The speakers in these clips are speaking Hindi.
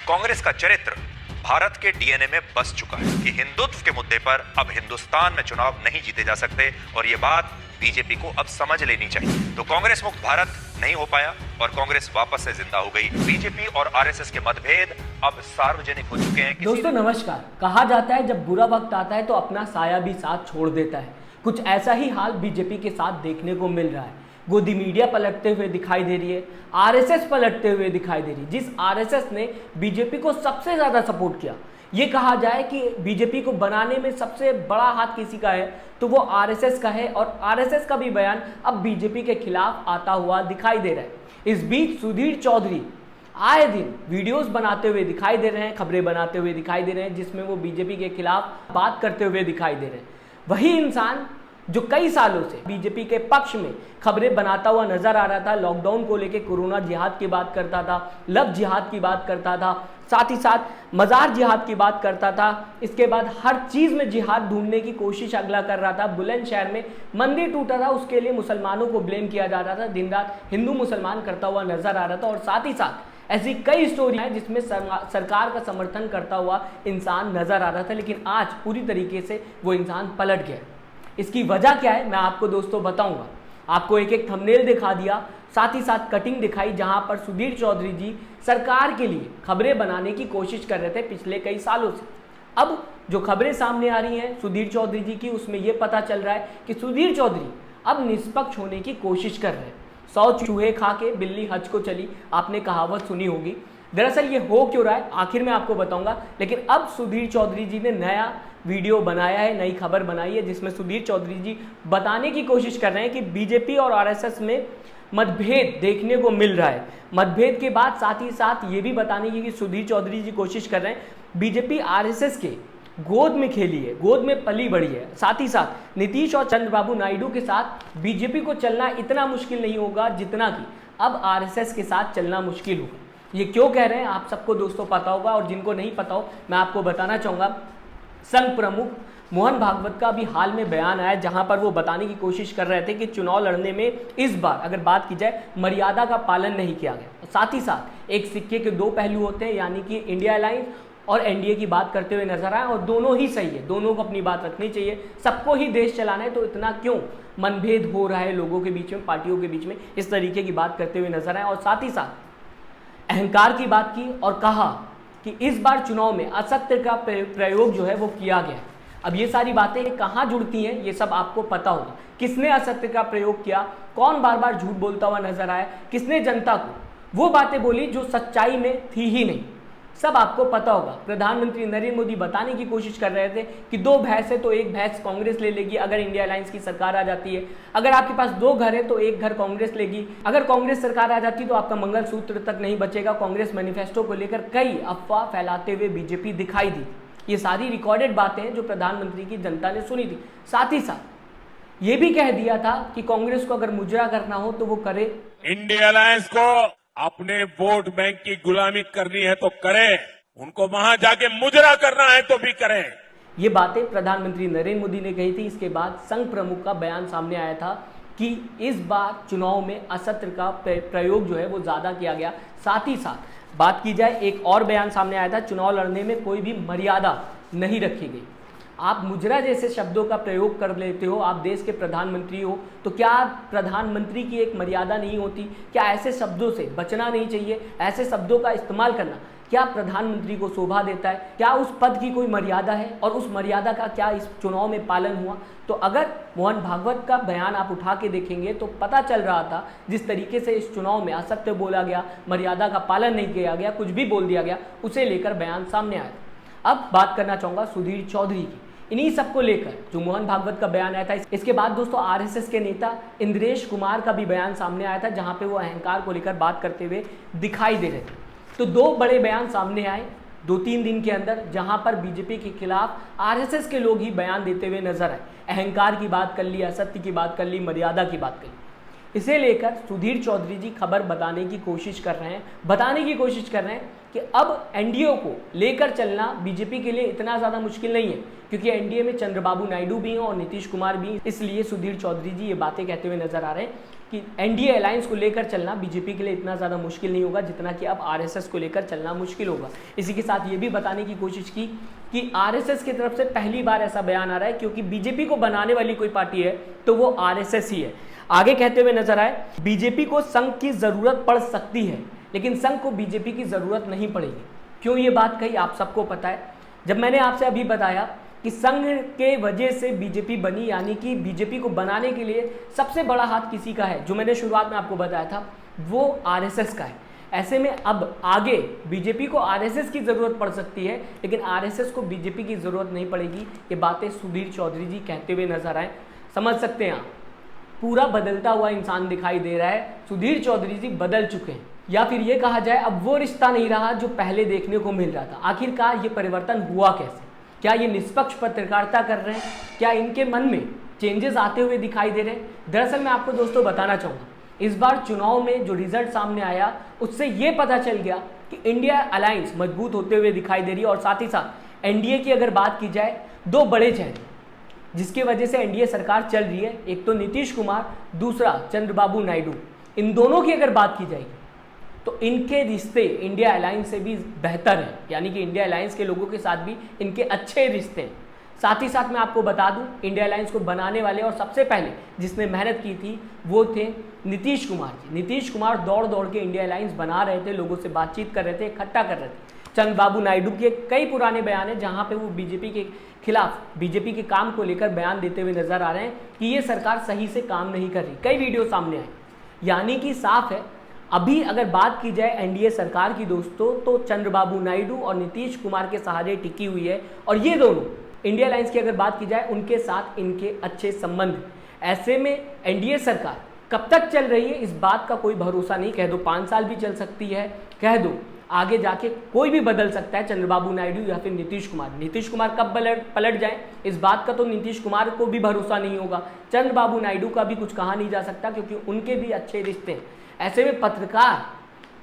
कांग्रेस का चरित्र भारत के डीएनए में बस चुका है कि हिंदुत्व के मुद्दे पर अब हिंदुस्तान में चुनाव नहीं जीते जा सकते और ये बात बीजेपी को अब समझ लेनी चाहिए। तो कांग्रेस मुक्त भारत नहीं हो पाया और कांग्रेस वापस से जिंदा हो गई। बीजेपी और आरएसएस के मतभेद अब सार्वजनिक हो चुके हैं। दोस्तों नमस्कार। कहा जाता है जब बुरा वक्त आता है तो अपना साया भी साथ छोड़ देता है। कुछ ऐसा ही हाल बीजेपी के साथ देखने को मिल रहा है। गोदी मीडिया पलटते हुए दिखाई दे रही है, आरएसएस पलटते हुए दिखाई दे रही है। जिस आरएसएस ने बीजेपी को सबसे ज्यादा सपोर्ट किया, ये कहा जाए कि बीजेपी को बनाने में सबसे बड़ा हाथ किसी का है तो वो आरएसएस का है और आरएसएस का भी बयान अब बीजेपी के खिलाफ आता हुआ दिखाई दे रहा है। इस बीच सुधीर चौधरी आए दिन वीडियोस बनाते हुए दिखाई दे रहे हैं, खबरें बनाते हुए दिखाई दे रहे हैं, जिसमें वो बीजेपी के खिलाफ बात करते हुए दिखाई दे रहे हैं। वही इंसान जो कई सालों से बीजेपी के पक्ष में खबरें बनाता हुआ नजर आ रहा था, लॉकडाउन को लेकर कोरोना जिहाद की बात करता था, लव जिहाद की बात करता था, साथ ही साथ मजार जिहाद की बात करता था। इसके बाद हर चीज में जिहाद ढूंढने की कोशिश अगला कर रहा था। बुलंदशहर में मंदिर टूटा था, उसके लिए मुसलमानों को ब्लेम किया जा रहा था। दिन रात हिंदू मुसलमान करता हुआ नजर आ रहा था और साथ ही साथ ऐसी कई स्टोरी हैं जिसमें सरकार का समर्थन करता हुआ इंसान नजर आ रहा था। लेकिन आज पूरी तरीके से वो इंसान पलट गया। इसकी वजह क्या है मैं आपको दोस्तों बताऊंगा। आपको एक एक थंबनेल दिखा दिया, साथ ही साथ कटिंग दिखाई जहां पर सुधीर चौधरी जी सरकार के लिए खबरें बनाने की कोशिश कर रहे थे पिछले कई सालों से। अब जो खबरें सामने आ रही हैं सुधीर चौधरी जी की, उसमें यह पता चल रहा है कि सुधीर चौधरी अब निष्पक्ष होने की कोशिश कर रहे हैं। 100 चूहे खा के बिल्ली हज को चली, आपने कहावत सुनी होगी। दरअसल ये हो क्यों रहा है आखिर में आपको बताऊंगा। लेकिन अब सुधीर चौधरी जी ने नया वीडियो बनाया है, नई खबर बनाई है, जिसमें सुधीर चौधरी जी बताने की कोशिश कर रहे हैं कि बीजेपी और आरएसएस में मतभेद देखने को मिल रहा है। मतभेद के बाद साथ ही साथ ये भी बताने की कि सुधीर चौधरी जी कोशिश कर रहे हैं बीजेपी आरएसएस के गोद में खेली है, गोद में पली बढ़ी है। साथ ही साथ नीतीश और चंद्रबाबू नायडू के साथ बीजेपी को चलना इतना मुश्किल नहीं होगा जितना कि अब आरएसएस के साथ चलना मुश्किल होगा। ये क्यों कह रहे हैं आप सबको दोस्तों पता होगा, और जिनको नहीं पता हो मैं आपको बताना चाहूँगा। संघ प्रमुख मोहन भागवत का भी हाल में बयान आया जहां पर वो बताने की कोशिश कर रहे थे कि चुनाव लड़ने में इस बार अगर बात की जाए मर्यादा का पालन नहीं किया गया। साथ ही साथ एक सिक्के के दो पहलू होते हैं, यानी कि इंडिया अलायंस और एनडीए की बात करते हुए नजर आए और दोनों ही सही है, दोनों को अपनी बात रखनी चाहिए। सबको ही देश चलाना है तो इतना क्यों मनभेद हो रहा है लोगों के बीच में, पार्टियों के बीच में, इस तरीके की बात करते हुए नजर आए। और साथ ही साथ अहंकार की बात की और कहा कि इस बार चुनाव में असत्य का प्रयोग जो है वो किया गया है। अब ये सारी बातें कहाँ जुड़ती हैं ये सब आपको पता होगा। किसने असत्य का प्रयोग किया, कौन बार बार झूठ बोलता हुआ नजर आया, किसने जनता को वो बातें बोली जो सच्चाई में थी ही नहीं, सब आपको पता होगा। प्रधानमंत्री नरेंद्र मोदी बताने की कोशिश कर रहे थे कि 2 भैंस है तो 1 भैंस कांग्रेस ले लेगी अगर इंडिया अलायंस की सरकार आ जाती है। अगर आपके पास 2 घर है तो 1 घर कांग्रेस लेगी। अगर कांग्रेस सरकार आ जाती तो आपका मंगलसूत्र तक नहीं बचेगा। कांग्रेस मैनिफेस्टो को लेकर कई अफवाह फैलाते हुए बीजेपी दिखाई दी। ये सारी रिकॉर्डेड बातें हैं जो प्रधानमंत्री की जनता ने सुनी थी। साथ ही साथ ये भी कह दिया था कि कांग्रेस को अगर मुजरा करना हो तो वो करे। इंडिया अलायंस को अपने वोट बैंक की गुलामी करनी है तो करें, उनको वहां जाके मुजरा करना है तो भी करें। ये बातें प्रधानमंत्री नरेंद्र मोदी ने कही थी। इसके बाद संघ प्रमुख का बयान सामने आया था कि इस बार चुनाव में असत्य का प्रयोग जो है वो ज्यादा किया गया। साथ ही साथ बात की जाए एक और बयान सामने आया था, चुनाव लड़ने में कोई भी मर्यादा नहीं रखी गई। आप मुजरा जैसे शब्दों का प्रयोग कर लेते हो, आप देश के प्रधानमंत्री हो, तो क्या प्रधानमंत्री की एक मर्यादा नहीं होती? क्या ऐसे शब्दों से बचना नहीं चाहिए? ऐसे शब्दों का इस्तेमाल करना क्या प्रधानमंत्री को शोभा देता है? क्या उस पद की कोई मर्यादा है और उस मर्यादा का क्या इस चुनाव में पालन हुआ? तो अगर मोहन भागवत का बयान आप उठा के देखेंगे तो पता चल रहा था जिस तरीके से इस चुनाव में असत्य बोला गया, मर्यादा का पालन नहीं किया गया, कुछ भी बोल दिया गया, उसे लेकर बयान सामने आया। अब बात करना चाहूँगा सुधीर चौधरी की। इन्हीं सबको लेकर जो मोहन भागवत का बयान आया था, इसके बाद दोस्तों आरएसएस के नेता इंद्रेश कुमार का भी बयान सामने आया था जहां पे वो अहंकार को लेकर बात करते हुए दिखाई दे रहे थे। तो 2 बड़े बयान सामने आए 2-3 दिन के अंदर जहां पर बीजेपी के खिलाफ आरएसएस के लोग ही बयान देते हुए नजर आए। अहंकार की बात कर ली, असत्य की बात कर ली, मर्यादा की बात कर ली। इसे लेकर सुधीर चौधरी जी खबर बताने की कोशिश कर रहे हैं कि अब एनडीए को लेकर चलना बीजेपी के लिए इतना ज़्यादा मुश्किल नहीं है क्योंकि एनडीए में चंद्रबाबू नायडू भी हैं और नीतीश कुमार भी। इसलिए सुधीर चौधरी जी ये बातें कहते हुए नजर आ रहे हैं कि एनडीए अलायंस को लेकर चलना बीजेपी के लिए इतना ज़्यादा मुश्किल नहीं होगा जितना कि अब आरएसएस को लेकर चलना मुश्किल होगा। इसी के साथ ये भी बताने की कोशिश की कि आरएसएस की तरफ से पहली बार ऐसा बयान आ रहा है, क्योंकि बीजेपी को बनाने वाली कोई पार्टी है तो वो आरएसएस ही है। आगे कहते हुए नजर आए, बीजेपी को संघ की जरूरत पड़ सकती है लेकिन संघ को बीजेपी की जरूरत नहीं पड़ेगी। क्यों ये बात कही आप सबको पता है। जब मैंने आपसे अभी बताया कि संघ के वजह से बीजेपी बनी, यानी कि बीजेपी को बनाने के लिए सबसे बड़ा हाथ किसी का है, जो मैंने शुरुआत में आपको बताया था वो आरएसएस का है। ऐसे में अब आगे बीजेपी को आरएसएस की जरूरत पड़ सकती है लेकिन आरएसएस को बीजेपी की जरूरत नहीं पड़ेगी। ये बातें सुधीर चौधरी जी कहते हुए नजर आए। समझ सकते हैं आप, पूरा बदलता हुआ इंसान दिखाई दे रहा है। सुधीर चौधरी जी बदल चुके हैं, या फिर ये कहा जाए अब वो रिश्ता नहीं रहा जो पहले देखने को मिल रहा था। आखिरकार ये परिवर्तन हुआ कैसे? क्या ये निष्पक्ष पत्रकारिता कर रहे हैं? क्या इनके मन में चेंजेस आते हुए दिखाई दे रहे हैं? दरअसल मैं आपको दोस्तों बताना चाहूँगा, इस बार चुनाव में जो रिजल्ट सामने आया उससे ये पता चल गया कि इंडिया अलायंस मजबूत होते हुए दिखाई दे रही है। और साथ ही साथ एनडीए की अगर बात की जाए, दो बड़े चेहरे जिसकी वजह से एनडीए सरकार चल रही है, एक तो नीतीश कुमार, दूसरा चंद्रबाबू नायडू। इन दोनों की अगर बात की जाएगी तो इनके रिश्ते इंडिया अलायंस से भी बेहतर हैं, यानी कि इंडिया अलायंस के लोगों के साथ भी इनके अच्छे रिश्ते हैं। साथ ही साथ मैं आपको बता दूं, इंडिया अलायंस को बनाने वाले और सबसे पहले जिसने मेहनत की थी वो थे नीतीश कुमार जी। नीतीश कुमार दौड़ दौड़ के इंडिया अलायंस बना रहे थे, लोगों से बातचीत कर रहे थे, इकट्ठा कर रहे थे। चंद्रबाबू नायडू के कई पुराने बयान हैं जहां पे वो बीजेपी के खिलाफ, बीजेपी के काम को लेकर बयान देते हुए नजर आ रहे हैं कि ये सरकार सही से काम नहीं कर रही। कई वीडियो सामने आए, यानी कि साफ है। अभी अगर बात की जाए एनडीए सरकार की दोस्तों, तो चंद्रबाबू नायडू और नीतीश कुमार के सहारे टिकी हुई है। और ये दोनों, इंडिया अलायंस की अगर बात की जाए, उनके साथ इनके अच्छे संबंध। ऐसे में एनडीए सरकार कब तक चल रही है इस बात का कोई भरोसा नहीं। कह दो 5 साल भी चल सकती है, कह दो आगे जाके कोई भी बदल सकता है, चंद्रबाबू नायडू या फिर नीतीश कुमार। नीतीश कुमार कब पलट जाए इस बात का तो नीतीश कुमार को भी भरोसा नहीं होगा। चंद्रबाबू नायडू का भी कुछ कहा नहीं जा सकता क्योंकि उनके भी अच्छे रिश्ते हैं। ऐसे में पत्रकार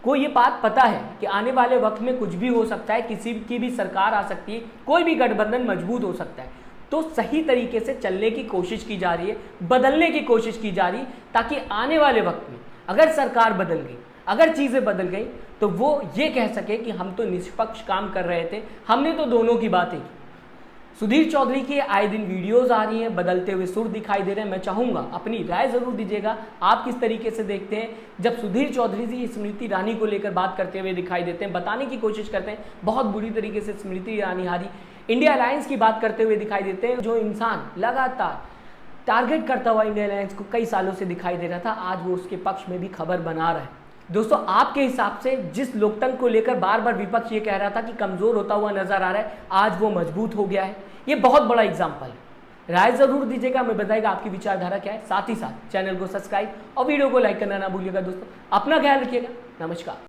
को ये बात पता है कि आने वाले वक्त में कुछ भी हो सकता है, किसी की भी सरकार आ सकती है, कोई भी गठबंधन मजबूत हो सकता है। तो सही तरीके से चलने की कोशिश की जा रही है, बदलने की कोशिश की जा रही है, ताकि आने वाले वक्त में अगर सरकार बदल गई, अगर चीज़ें बदल गई, तो वो ये कह सके कि हम तो निष्पक्ष काम कर रहे थे, हमने तो दोनों की बातें की। सुधीर चौधरी की आए दिन वीडियोस आ रही हैं, बदलते हुए सुर दिखाई दे रहे हैं। मैं चाहूँगा अपनी राय ज़रूर दीजिएगा, आप किस तरीके से देखते हैं जब सुधीर चौधरी जी स्मृति ईरानी को लेकर बात करते हुए दिखाई देते हैं, बताने की कोशिश करते हैं बहुत बुरी तरीके से स्मृति ईरानी हारी। इंडिया अलायंस की बात करते हुए दिखाई देते हैं, जो इंसान लगातार टारगेट करता हुआ इंडिया अलायंस को कई सालों से दिखाई दे रहा था, आज वो उसके पक्ष में भी खबर बना रहा है। दोस्तों, आपके हिसाब से जिस लोकतंत्र को लेकर बार बार विपक्ष ये कह रहा था कि कमजोर होता हुआ नजर आ रहा है, आज वो मजबूत हो गया है। ये बहुत बड़ा एग्जाम्पल है। राय जरूर दीजिएगा, हमें बताइएगा आपकी विचारधारा क्या है। साथ ही साथ चैनल को सब्सक्राइब और वीडियो को लाइक करना ना भूलिएगा। दोस्तों, अपना ख्याल रखिएगा। नमस्कार।